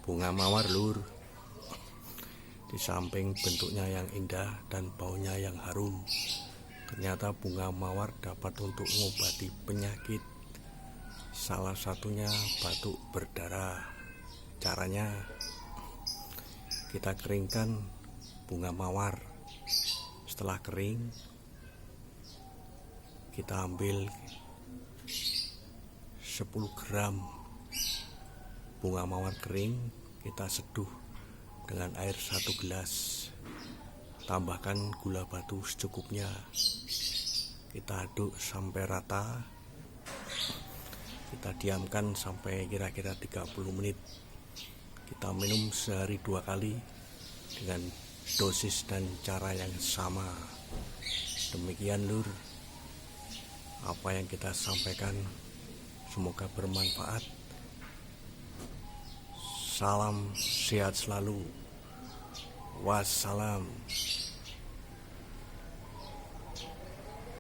bunga mawar lur. Di samping bentuknya yang indah dan baunya yang harum, ternyata bunga mawar dapat untuk mengobati penyakit. Salah satunya batuk berdarah. Caranya, kita keringkan bunga mawar. Setelah kering, kita ambil 10 gram bunga mawar kering, kita seduh dengan air 1 gelas, tambahkan gula batu secukupnya, kita aduk sampai rata, kita diamkan sampai kira-kira 30 menit. Kita minum sehari 2 kali dengan dosis dan cara yang sama. Demikian lur, apa yang kita sampaikan, semoga bermanfaat. Salam sehat selalu. Wassalam.